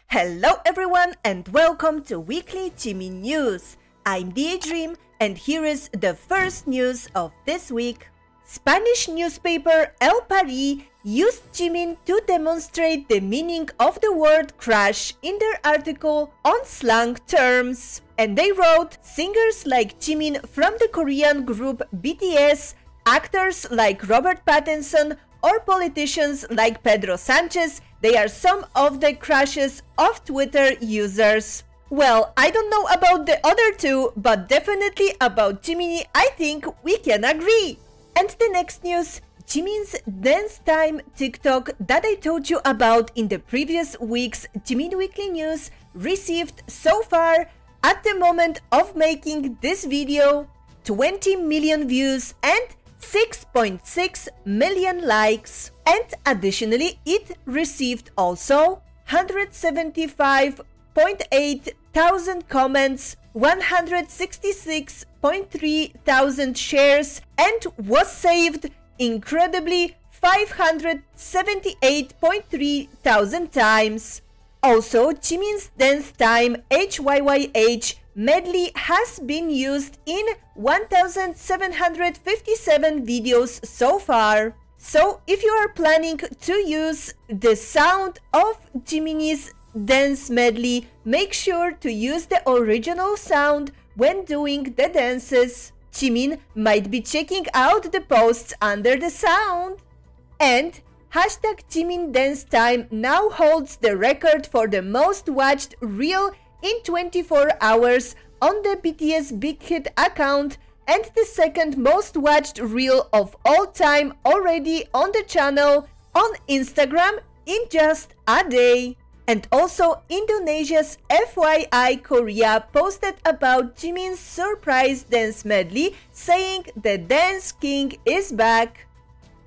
Hello everyone and welcome to Weekly Jimin News. I'm A.R.M.Y and here is the first news of this week. Spanish newspaper El País used Jimin to demonstrate the meaning of the word crush in their article on slang terms. And they wrote, singers like Jimin from the Korean group BTS, actors like Robert Pattinson, or politicians like Pedro Sanchez, they are some of the crushes of Twitter users. Well, I don't know about the other two, but definitely about Jiminie, I think we can agree. And the next news, Jimin's Dance Time TikTok that I told you about in the previous week's Jimin Weekly News received so far, at the moment of making this video, 20 million views and 6.6 million likes. And additionally, it received also 175.8 thousand comments, 166.3 thousand shares, and was saved incredibly 578.3 thousand times. Also, Jimin's Dance Time HYYH medley has been used in 1,757 videos so far. So if you are planning to use the sound of Jiminie's dance medley, make sure to use the original sound when doing the dances. Jimin might be checking out the posts under the sound. And hashtag Jimin Dance Time now holds the record for the most watched reel in 24 hours on the BTS Big Hit account and the second most watched reel of all time already on the channel on Instagram in just a day. And also Indonesia's FYI Korea posted about Jimin's surprise dance medley saying the Dance King is back.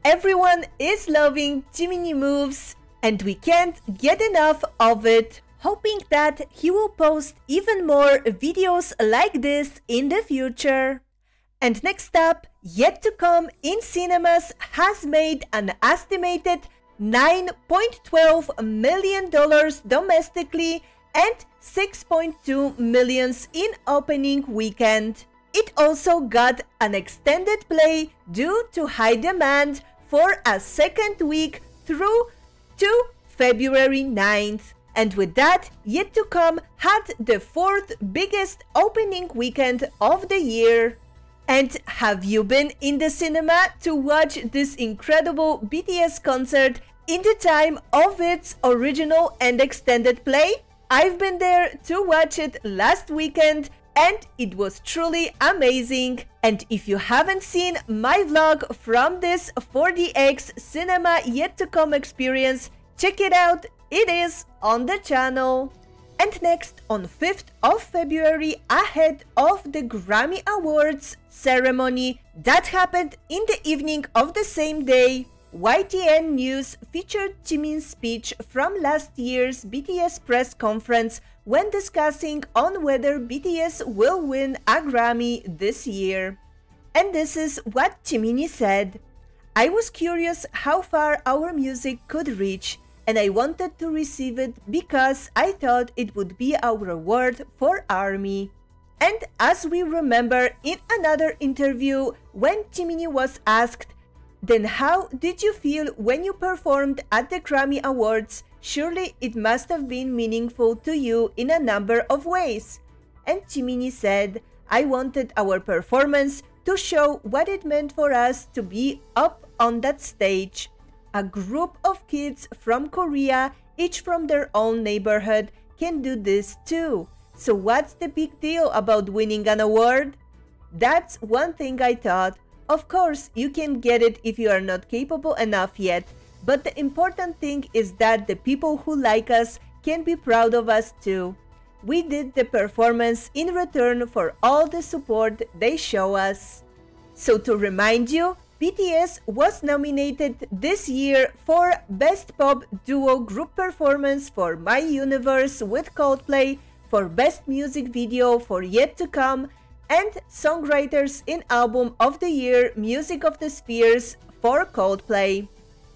Everyone is loving Jiminie moves and we can't get enough of it, hoping that he will post even more videos like this in the future. And next up, yet to come in cinemas has made an estimated $9.12 million domestically and 6.2 million in opening weekend. It also got an extended play due to high demand for a second week through to February 9th. And with that, Yet to Come had the fourth biggest opening weekend of the year. And have you been in the cinema to watch this incredible BTS concert in the time of its original and extended play? I've been there to watch it last weekend and it was truly amazing. And if you haven't seen my vlog from this 4DX Cinema Yet to Come experience, check it out, it is on the channel. And next, on 5th of February, ahead of the Grammy Awards ceremony that happened in the evening of the same day, YTN News featured Jimin's speech from last year's BTS press conference when discussing on whether BTS will win a Grammy this year. And this is what Jiminie said. I was curious how far our music could reach, and I wanted to receive it because I thought it would be our reward for A.R.M.Y. And as we remember in another interview, when Jiminie was asked, then how did you feel when you performed at the Grammy Awards? Surely it must have been meaningful to you in a number of ways. And Jiminie said, I wanted our performance to show what it meant for us to be up on that stage. A group of kids from Korea, each from their own neighborhood, can do this too. So what's the big deal about winning an award? That's one thing I thought. Of course, you can get it if you are not capable enough yet, but the important thing is that the people who like us can be proud of us too. We did the performance in return for all the support they show us. So to remind you, BTS was nominated this year for Best Pop Duo Group Performance for My Universe with Coldplay, for Best Music Video for Yet to Come, and Songwriters in Album of the Year Music of the Spheres for Coldplay.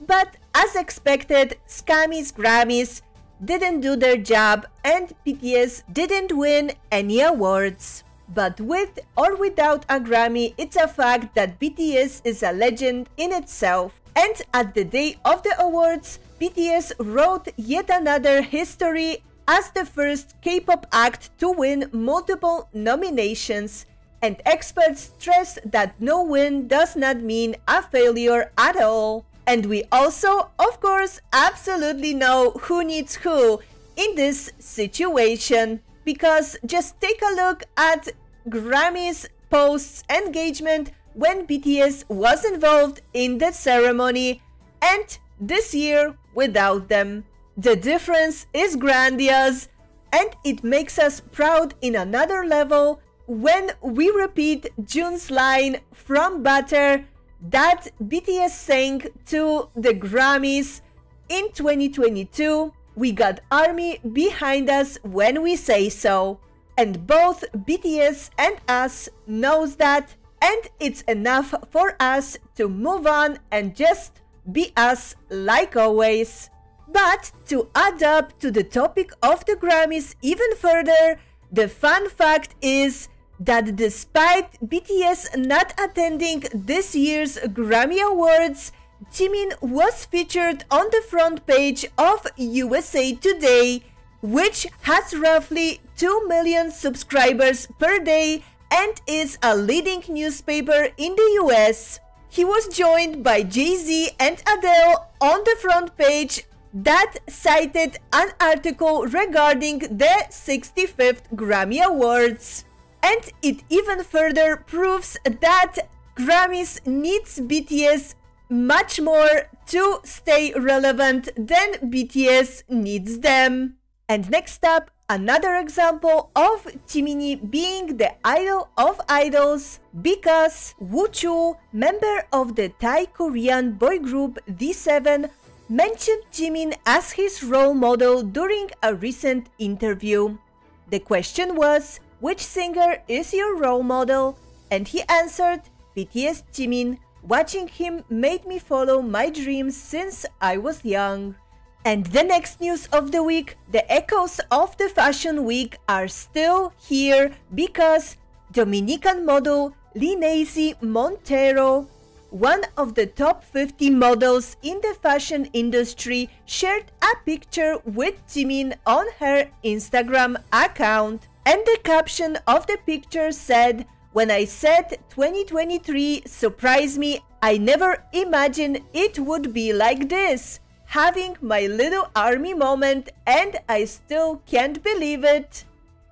But as expected, Scammies Grammys didn't do their job and BTS didn't win any awards. But with or without a Grammy, it's a fact that BTS is a legend in itself. And at the day of the awards, BTS wrote yet another history as the first K-pop act to win multiple nominations. And experts stress that no win does not mean a failure at all. And we also, of course, absolutely know who needs who in this situation. Because just take a look at Grammy's posts engagement when BTS was involved in the ceremony and this year without them. The difference is grandiose and it makes us proud in another level when we repeat June's line from Butter that BTS sang to the Grammys in 2022. We got A.R.M.Y behind us when we say so. And both BTS and us knows that, and it's enough for us to move on and just be us like always. But to add up to the topic of the Grammys even further, the fun fact is that despite BTS not attending this year's Grammy Awards, Jimin was featured on the front page of USA Today, which has roughly 2 million subscribers per day and is a leading newspaper in the US. He was joined by Jay-Z and Adele on the front page that cited an article regarding the 65th Grammy Awards. And it even further proves that Grammys needs BTS much more to stay relevant than BTS needs them. And next up, another example of Jiminie being the idol of idols, because Woochoo, member of the Thai-Korean boy group D7, mentioned Jimin as his role model during a recent interview. The question was, which singer is your role model? And he answered, BTS Jimin. Watching him made me follow my dreams since I was young. And the next news of the week, the echoes of the Fashion Week are still here because Dominican model Jiminie Montero, one of the top 50 models in the fashion industry, shared a picture with Jimin on her Instagram account. And the caption of the picture said, "When I said 2023 surprised me, I never imagined it would be like this. Having my little A.R.M.Y moment and I still can't believe it."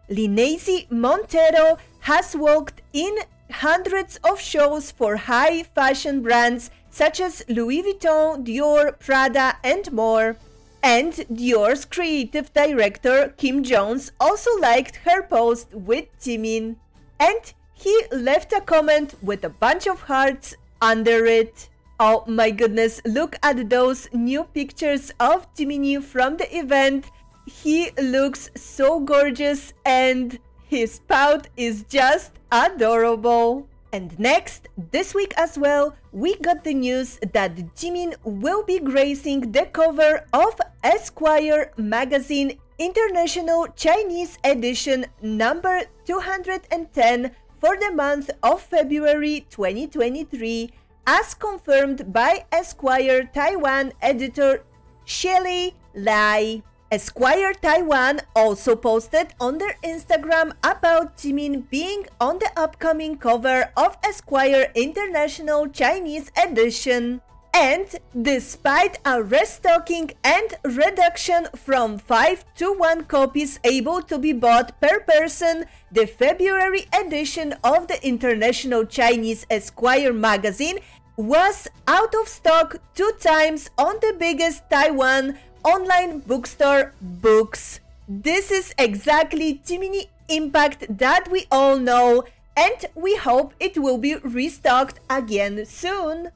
Jiminie Montero has walked in hundreds of shows for high fashion brands such as Louis Vuitton, Dior, Prada, and more. And Dior's creative director Kim Jones also liked her post with Jimin. And he left a comment with a bunch of hearts under it. Oh my goodness, look at those new pictures of Jiminie from the event. He looks so gorgeous and his pout is just adorable. And next, this week as well, we got the news that Jimin will be gracing the cover of Esquire magazine International Chinese edition number 210 for the month of February 2023, as confirmed by Esquire Taiwan editor Shelley Lai. Esquire Taiwan also posted on their Instagram about Jimin being on the upcoming cover of Esquire International Chinese edition. And despite a restocking and reduction from 5 to 1 copies able to be bought per person, the February edition of the International Chinese Esquire magazine was out of stock 2 times on the biggest Taiwan online bookstore, Books. This is exactly Jiminie impact that we all know, and we hope it will be restocked again soon.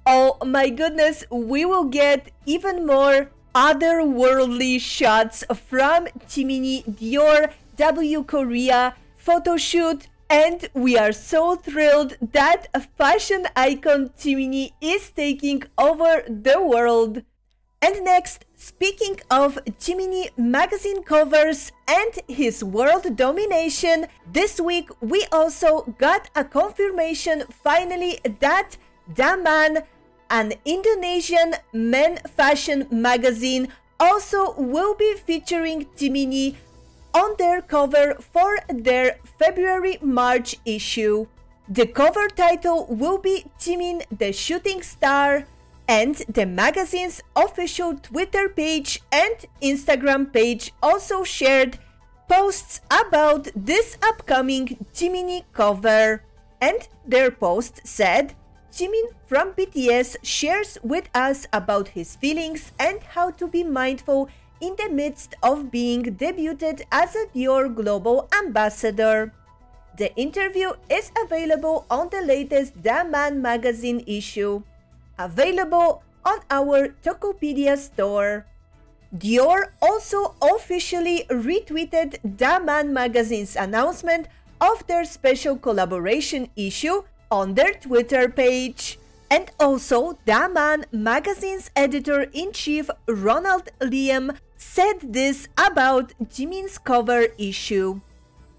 Oh my goodness, we will get even more otherworldly shots from Jiminie Dior W Korea photo shoot, and we are so thrilled that a fashion icon Jiminie is taking over the world. And next, Speaking of Jiminie magazine covers and his world domination, this week we also got a confirmation finally that A.R.M.Y, an Indonesian men fashion magazine, also will be featuring Jiminie on their cover for their February-March issue. The cover title will be Jimin the Shooting Star, and the magazine's official Twitter page and Instagram page also shared posts about this upcoming Jiminie cover. And their post said, Jimin from BTS shares with us about his feelings and how to be mindful in the midst of being debuted as a Dior Global Ambassador. The interview is available on the latest A.R.M.Y magazine issue, available on our Tokopedia store. Dior also officially retweeted A.R.M.Y magazine's announcement of their special collaboration issue on their Twitter page. And also, A.R.M.Y magazine's editor-in-chief Ronald Liam said this about Jimin's cover issue.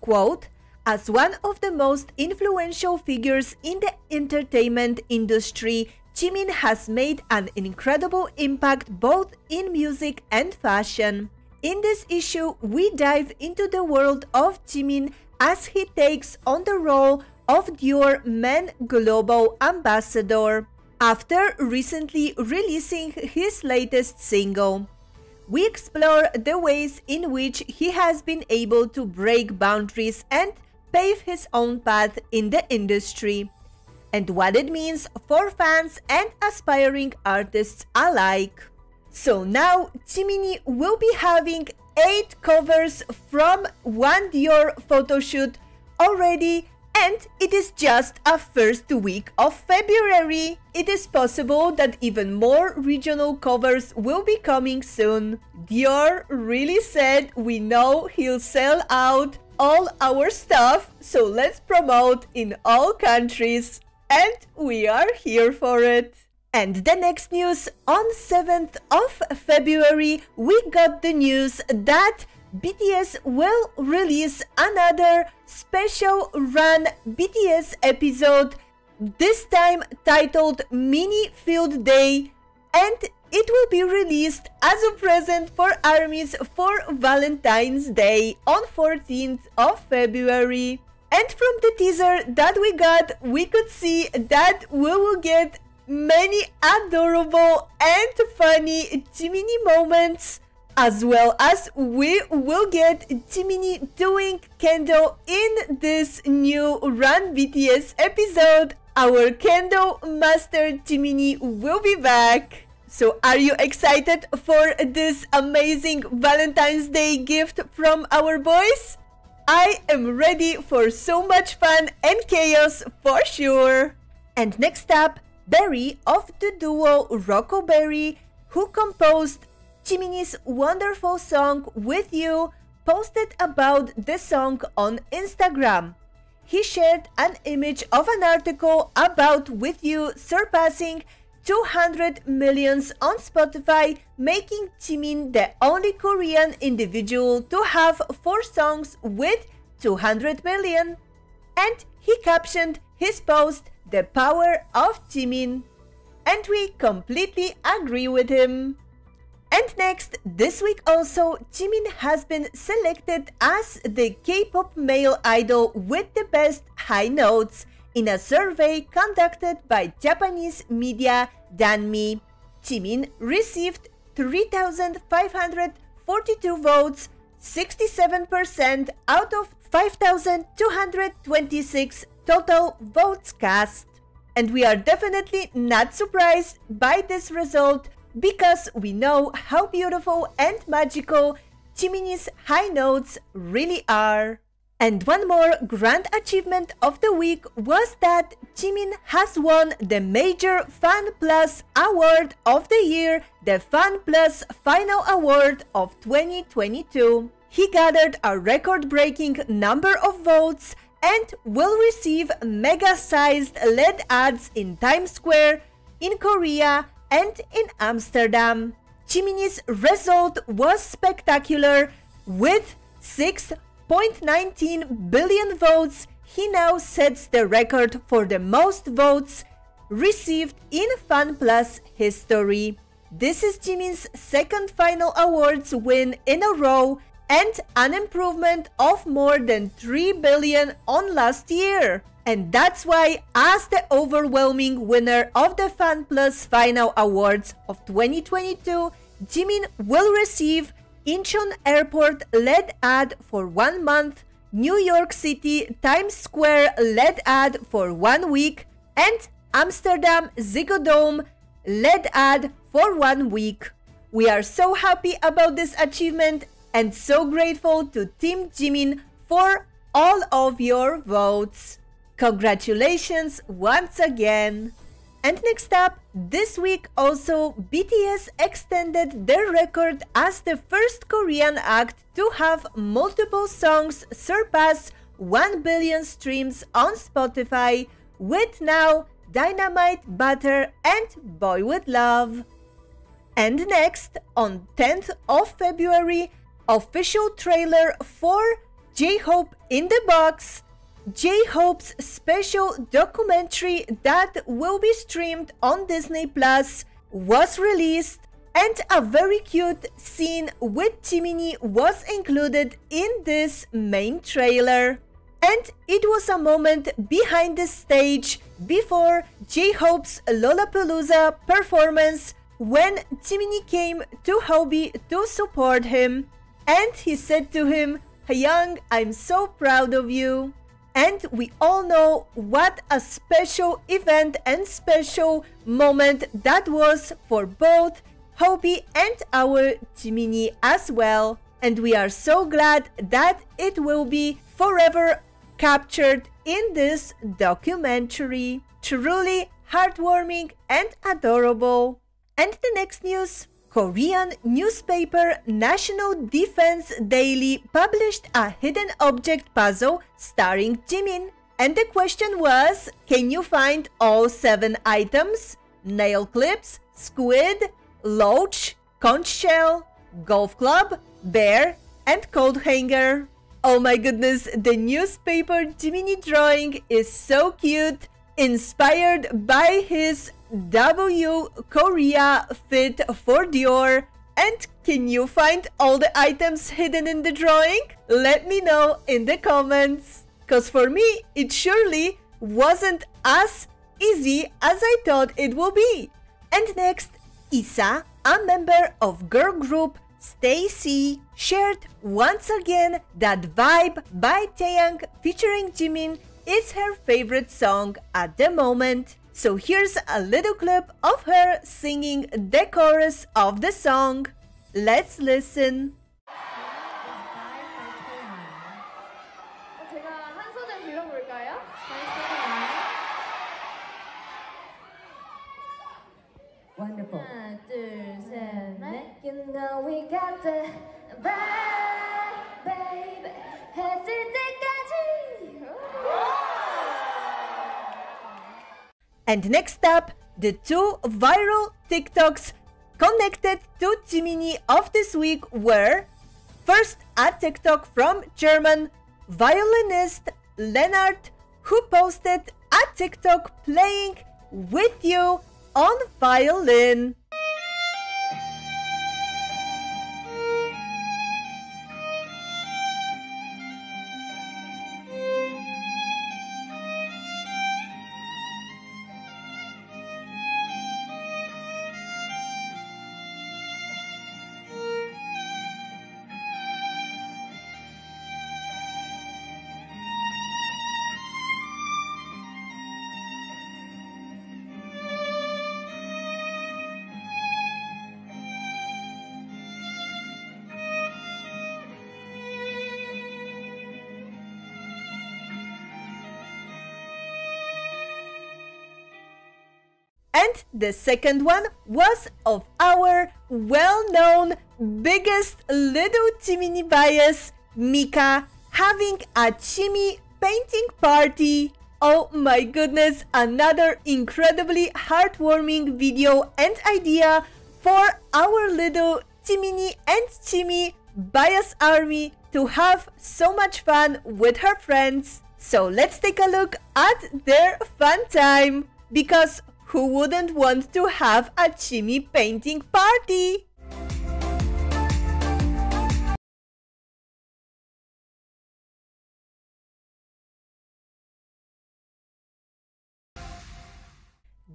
Quote, "As one of the most influential figures in the entertainment industry, Jimin has made an incredible impact both in music and fashion. In this issue, we dive into the world of Jimin as he takes on the role of Dior Men Global Ambassador after recently releasing his latest single. We explore the ways in which he has been able to break boundaries and pave his own path in the industry, and what it means for fans and aspiring artists alike." So now Jiminie will be having 8 covers from one Dior photoshoot already, and it is just a first week of February. It is possible that even more regional covers will be coming soon. Dior really said, we know he'll sell out all our stuff, so let's promote in all countries. And we are here for it. And the next news, on 7th of February, we got the news that BTS will release another special run BTS episode, this time titled Mini Field Day, and it will be released as a present for ARMYs for Valentine's Day on 14th of February. And from the teaser that we got, we could see that we will get many adorable and funny Jiminie moments, as well as we will get Jiminie doing Kendo in this new Run BTS episode. Our Kendo master Jiminie will be back. So are you excited for this amazing Valentine's Day gift from our boys? I am ready for so much fun and chaos for sure. And next up, Berry of the duo Rocco Berry, who composed Jiminie's wonderful song With You, posted about the song on Instagram. He shared an image of an article about With You surpassing 200 million on Spotify, making Jimin the only Korean individual to have 4 songs with 200 million. And he captioned his post, "The power of Jimin." And we completely agree with him. And next, this week also, Jimin has been selected as the K-pop male idol with the best high notes in a survey conducted by Japanese media A.R.M.Y. Jimin received 3,542 votes, 67% out of 5,226 total votes cast. And we are definitely not surprised by this result, because we know how beautiful and magical Jiminie's high notes really are. And one more grand achievement of the week was that Jimin has won the major Fan Plus Award of the Year, the Fan Plus Final Award of 2022. He gathered a record-breaking number of votes and will receive mega-sized LED ads in Times Square, in Korea, and in Amsterdam. Jiminie's result was spectacular. With 6.19 billion votes, he now sets the record for the most votes received in FAN+ history. This is Jimin's second final awards win in a row and an improvement of more than 3 billion on last year. And that's why, as the overwhelming winner of the FAN+ Final Awards of 2022, Jimin will receive Incheon Airport LED ad for 1 month, New York City Times Square LED ad for 1 week, and Amsterdam Ziggo Dome LED ad for 1 week. We are so happy about this achievement and so grateful to Team Jimin for all of your votes. Congratulations once again! And next up, this week also BTS extended their record as the first Korean act to have multiple songs surpass 1 billion streams on Spotify, with now Dynamite, Butter and Boy With Love. And next, on 10th of February, official trailer for J-Hope in the Box, J-Hope's special documentary that will be streamed on Disney Plus, was released, and a very cute scene with Jiminie was included in this main trailer. And it was a moment behind the stage before J-Hope's Lollapalooza performance when Jiminie came to Hobie to support him. And he said to him, "Young, I'm so proud of you." And we all know what a special event and special moment that was for both Hobie and our Jiminie as well. And we are so glad that it will be forever captured in this documentary. Truly heartwarming and adorable. And the next news. Korean newspaper National Defense Daily published a hidden object puzzle starring Jimin. And the question was, can you find all 7 items? Nail clips, squid, loach, conch shell, golf club, bear, and coat hanger. Oh my goodness, the newspaper Jiminie drawing is so cute, inspired by his W Korea fit for Dior. And can you find all the items hidden in the drawing? Let me know in the comments. Cause for me, it surely wasn't as easy as I thought it would be. And next, Isa, a member of girl group Stacy, shared once again that Vibe by Taeyang featuring Jimin is her favorite song at the moment. So here's a little clip of her singing the chorus of the song. Let's listen. 제가 한 소절 불러볼까요? Wonderful. 하나, 둘, 셋, 넷. You know we got the vibe, baby. 해뜰 때까지. And next up, the 2 viral TikToks connected to Jiminie of this week were: first, a TikTok from German violinist Leonard, who posted a TikTok playing With You on violin. And the second one was of our well-known biggest little Jiminie bias, Mika, having a Jimmy painting party. Oh my goodness, another incredibly heartwarming video and idea for our little Jiminie and Jimmy bias army to have so much fun with her friends. So let's take a look at their fun time, because who wouldn't want to have a Jimmy painting party?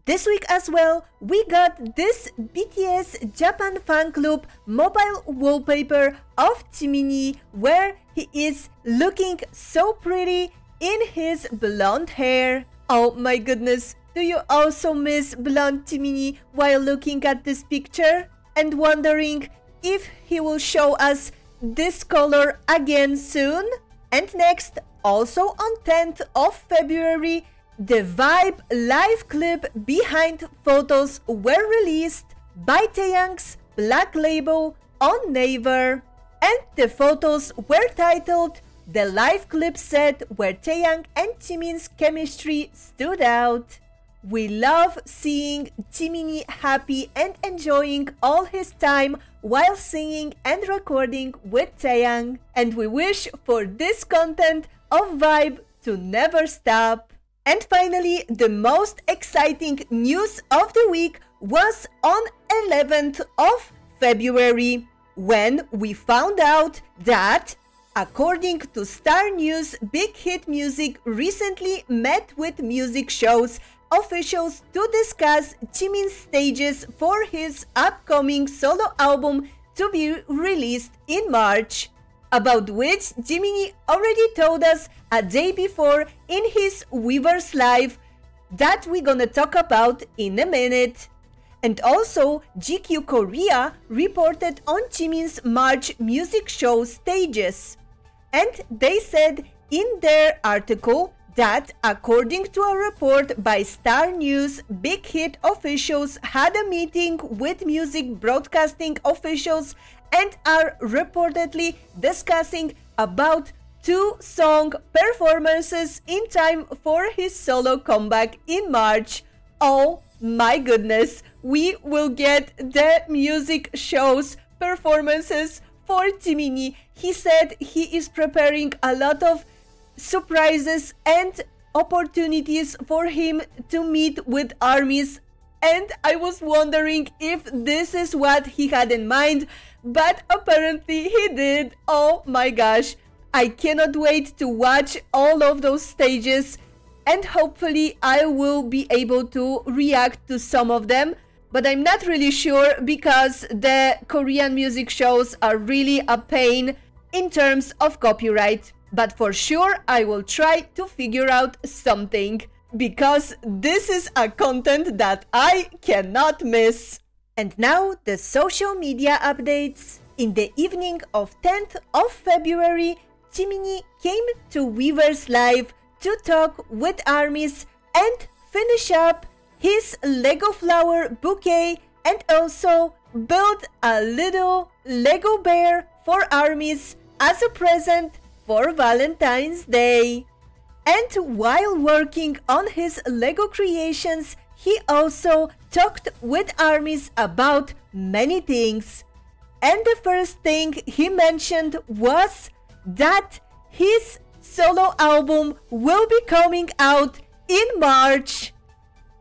This week as well, we got this BTS Japan fan club mobile wallpaper of Jiminie, where he is looking so pretty in his blonde hair. Oh my goodness, do you also miss blonde Jiminie while looking at this picture and wondering if he will show us this color again soon? And next, also on 10th of February, the Vibe live clip behind photos were released by Taeyang's Black Label on Naver, and the photos were titled The Live Clip Set Where Taeyang and Jimin's Chemistry Stood Out. We love seeing Jiminie happy and enjoying all his time while singing and recording with Taeyang, and we wish for this content of Vibe to never stop. And finally, the most exciting news of the week was on 11th of February, when we found out that, according to Star News, Big Hit Music recently met with music shows officials to discuss Jimin's stages for his upcoming solo album to be released in March, about which Jiminie already told us a day before in his Weverse Live that we're gonna talk about in a minute. And also, GQ Korea reported on Jimin's March music show stages. And they said in their article that, according to a report by Star News, Big Hit officials had a meeting with music broadcasting officials and are reportedly discussing about 2 song performances in time for his solo comeback in March. Oh my goodness, we will get the music shows performances for Jiminie. He said he is preparing a lot of surprises and opportunities for him to meet with armies, and I was wondering if this is what he had in mind, but apparently he did. Oh my gosh, I cannot wait to watch all of those stages, and hopefully I will be able to react to some of them, but I'm not really sure because the Korean music shows are really a pain in terms of copyright. But for sure I will try to figure out something, because this is a content that I cannot miss. And now the social media updates. In the evening of 10th of February, Jiminie came to Weverse Live to talk with ARMYs and finish up his Lego flower bouquet, and also build a little Lego bear for ARMYs as a present for Valentine's Day. And while working on his Lego creations, he also talked with ARMYs about many things. And the first thing he mentioned was that his solo album will be coming out in March.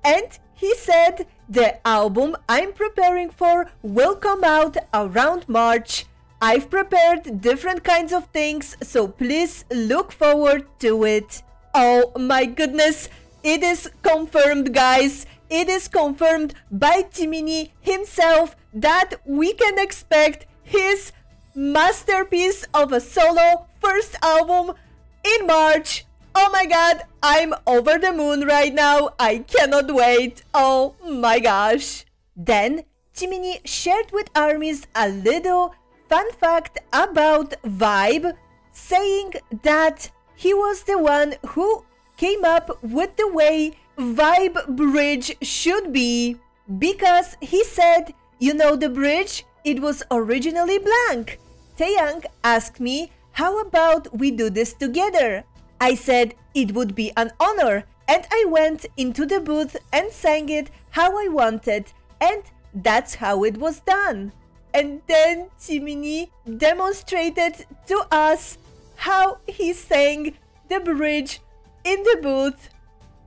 And he said, the album I'm preparing for will come out around March. I've prepared different kinds of things, so please look forward to it. Oh my goodness, it is confirmed, guys. It is confirmed by Jiminie himself that we can expect his masterpiece of a solo first album in March. Oh my god, I'm over the moon right now. I cannot wait. Oh my gosh. Then Jiminie shared with ARMYs a little fun fact about Vibe, saying that he was the one who came up with the way Vibe bridge should be, because he said, you know the bridge? It was originally blank. Taeyang asked me, how about we do this together? I said it would be an honor, and I went into the booth and sang it how I wanted, and That's how it was done. And then Jiminie demonstrated to us how he sang the bridge in the booth,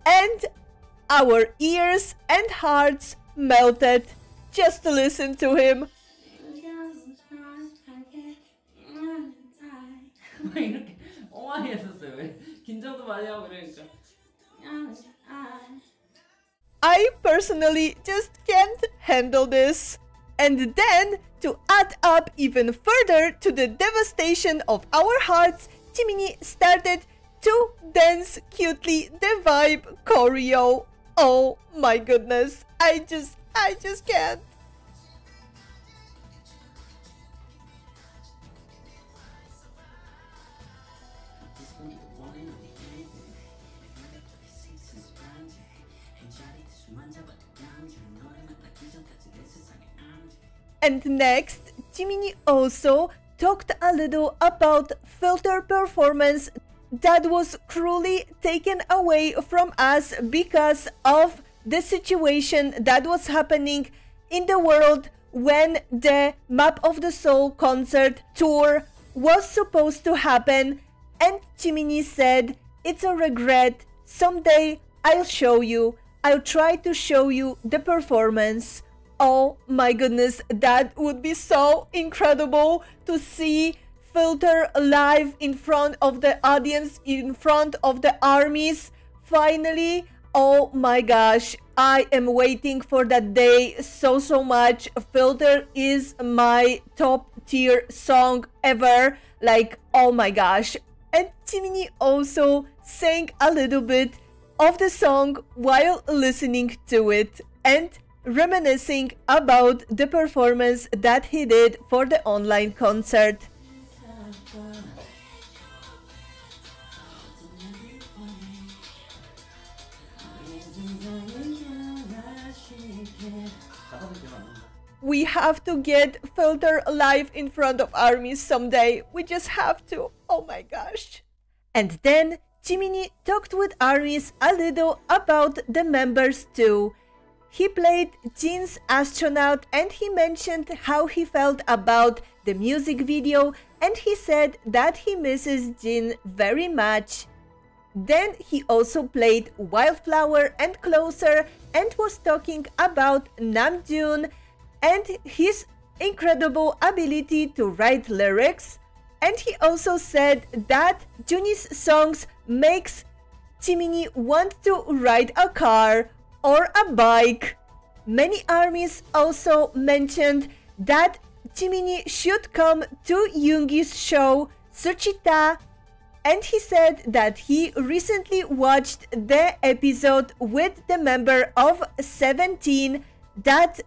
and our ears and hearts melted just to listen to him. 이렇게 엉망이 했었어요. 왜? 긴장도 많이 하고 그러니까. I personally just can't handle this. And then, to add up even further to the devastation of our hearts, Jiminie started to dance cutely the vibe choreo. Oh my goodness, I just can't. And next, Jiminie also talked a little about filter performance that was cruelly taken away from us because of the situation that was happening in the world when the Map of the Soul concert tour was supposed to happen. And Jiminie said, "It's a regret. Someday I'll show you. I'll try to show you the performance." Oh my goodness, that would be so incredible to see Filter live in front of the audience, in front of the ARMYs. Finally, oh my gosh, I am waiting for that day so much. Filter is my top tier song ever. Like, oh my gosh. And Jiminie also sang a little bit of the song while listening to it and reminiscing about the performance that he did for the online concert. We have to get Filter live in front of ARMY someday. We just have to. Oh my gosh. And then Jiminie talked with ARMYs a little about the members too. He played Jin's astronaut and he mentioned how he felt about the music video, and he said that he misses Jin very much. Then he also played Wildflower and Closer and was talking about Namjoon and his incredible ability to write lyrics. And he also said that Juni's songs makes Jiminie want to ride a car or a bike. Many ARMYs also mentioned that Jiminie should come to Yoongi's show Suchita, and he said that he recently watched the episode with the member of 17 that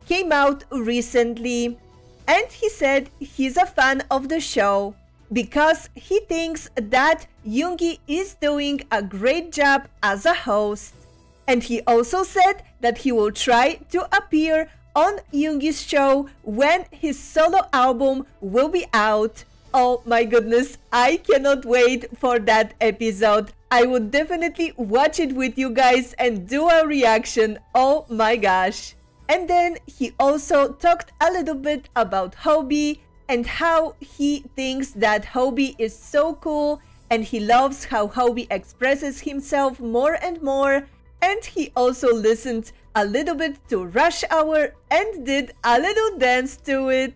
came out recently, and he said he's a fan of the show because he thinks that Yoongi is doing a great job as a host. And he also said that he will try to appear on Yoongi's show when his solo album will be out. Oh my goodness, I cannot wait for that episode. I would definitely watch it with you guys and do a reaction. Oh my gosh. And then he also talked a little bit about Hobie and how he thinks that Hobie is so cool and he loves how Hobie expresses himself more and more. And he also listened a little bit to Rush Hour and did a little dance to it.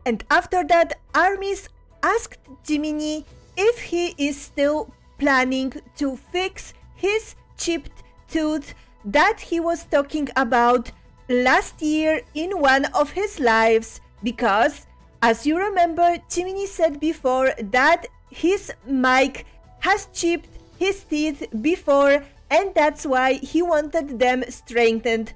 And after that, ARMYs asked Jiminie if he is still planning to fix his chipped tooth that he was talking about last year in one of his lives, because as you remember, Jiminie said before that his mic has chipped his teeth before and that's why he wanted them strengthened.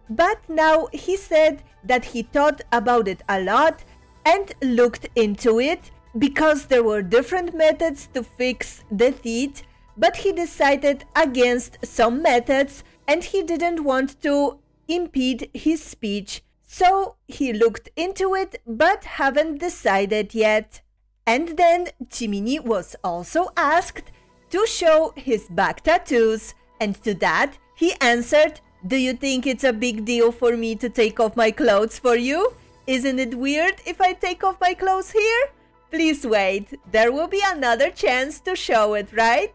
But now he said that he thought about it a lot and looked into it because there were different methods to fix the teeth, but he decided against some methods and he didn't want to impede his speech. So he looked into it but haven't decided yet. And then Jiminie was also asked to show his back tattoos, and to that he answered, "Do you think it's a big deal for me to take off my clothes for you? Isn't it weird if I take off my clothes here? Please wait, there will be another chance to show it, right?"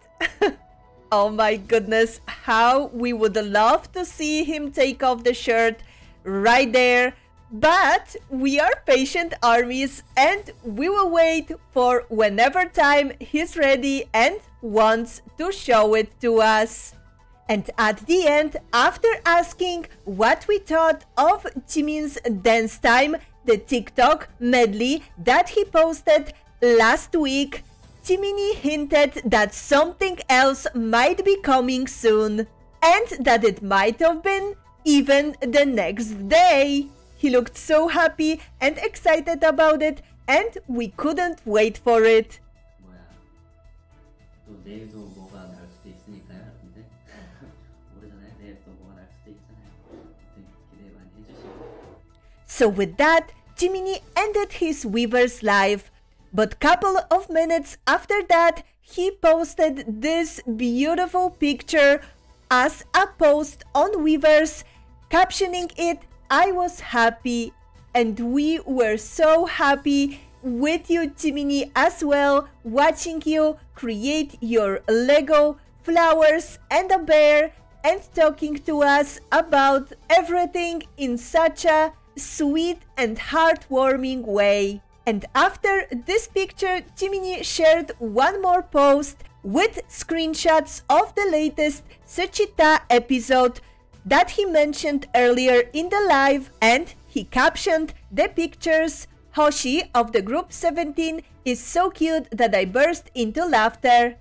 Oh my goodness, how we would love to see him take off the shirt right there. But we are patient armies and we will wait for whenever time he's ready and wants to show it to us. And at the end, after asking what we thought of Jimin's dance time, the TikTok medley that he posted last week, Jiminie hinted that something else might be coming soon, and that it might have been even the next day. He looked so happy and excited about it, and we couldn't wait for it. 뭐야, 또 내일도 뭐가 날 수도 있으니까요, 여러분들. 모르잖아요, 내일 또 뭐가 날 수도 있잖아요. 기대 많이 해주시고. So with that, Jiminie ended his Weverse live. But couple of minutes after that, he posted this beautiful picture as a post on Weverse, captioning it, "I was happy," and we were so happy with you, Jiminie, as well, watching you create your Lego flowers and a bear and talking to us about everything in such a sweet and heartwarming way. And after this picture, Jiminie shared one more post with screenshots of the latest Suchita episode that he mentioned earlier in the live, and he captioned the pictures, "Hoshi of the group 17 is so cute that I burst into laughter.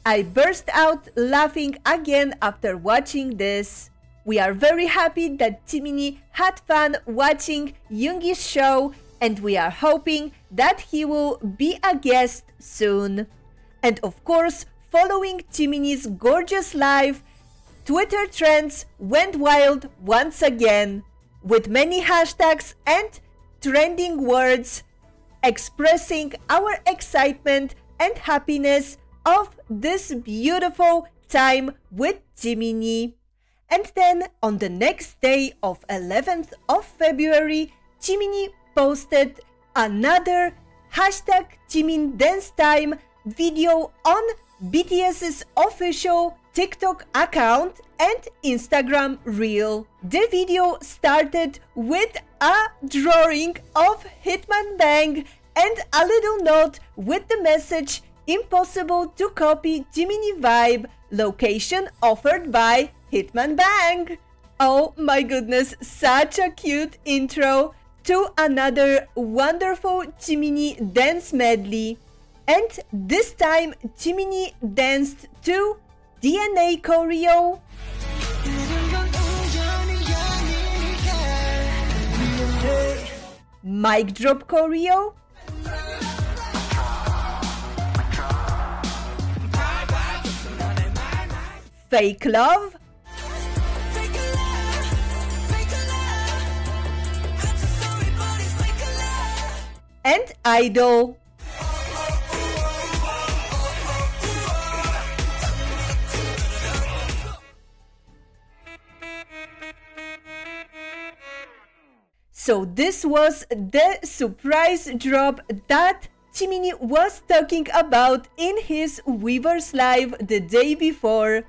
I burst out laughing again after watching this." We are very happy that Jiminie had fun watching Yoongi's show, and we are hoping that he will be a guest soon. And of course, following Jiminie's gorgeous live, Twitter trends went wild once again, with many hashtags and trending words expressing our excitement and happiness of this beautiful time with Jiminie. And then on the next day of 11th of February, Jiminie posted another hashtag Jimin Dance Time video on BTS's official TikTok account and Instagram reel. The video started with a drawing of Hitman Bang and a little note with the message "Impossible to copy Jiminie vibe, location offered by Hitman Bang." Oh my goodness, such a cute intro to another wonderful Jiminie dance medley. And this time Jiminie danced to DNA choreo, mic drop choreo, fake love, and idol. So this was the surprise drop that Jiminie was talking about in his Weverse live the day before.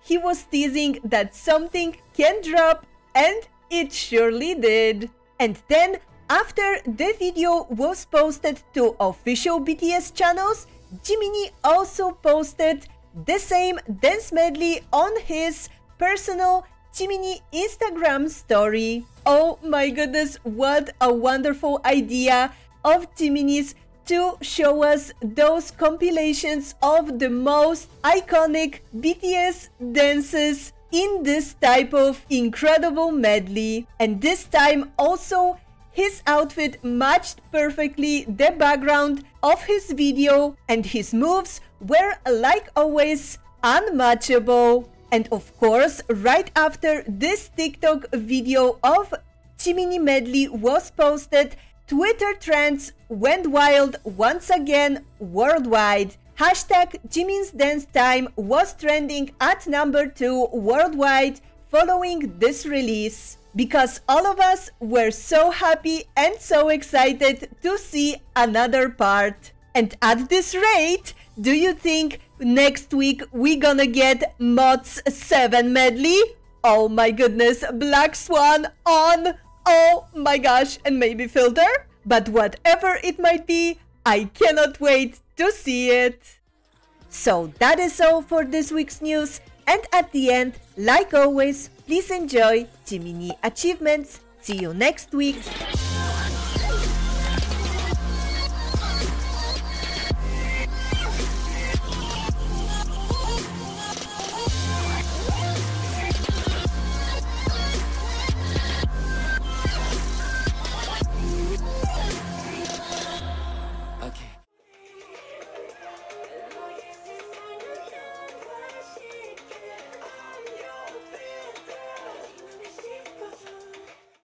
He was teasing that something can drop, and it surely did. And then after the video was posted to official BTS channels, Jiminie also posted the same dance medley on his personal Jiminie Instagram story. Oh my goodness, what a wonderful idea of Jiminie's to show us those compilations of the most iconic BTS dances in this type of incredible medley. And this time also his outfit matched perfectly the background of his video, and his moves were, like always, unmatchable. And of course, right after this TikTok video of Jiminie medley was posted, Twitter trends went wild once again worldwide. Hashtag Jimin's dance time was trending at number 2 worldwide following this release, because all of us were so happy and so excited to see another part. And at this rate, do you think next week we gonna get Mod's 7 medley? Oh my goodness, Black Swan on, oh my gosh, and maybe Filter? But whatever it might be, I cannot wait to see it. So that is all for this week's news, and at the end, like always, please enjoy Jiminie achievements. See you next week.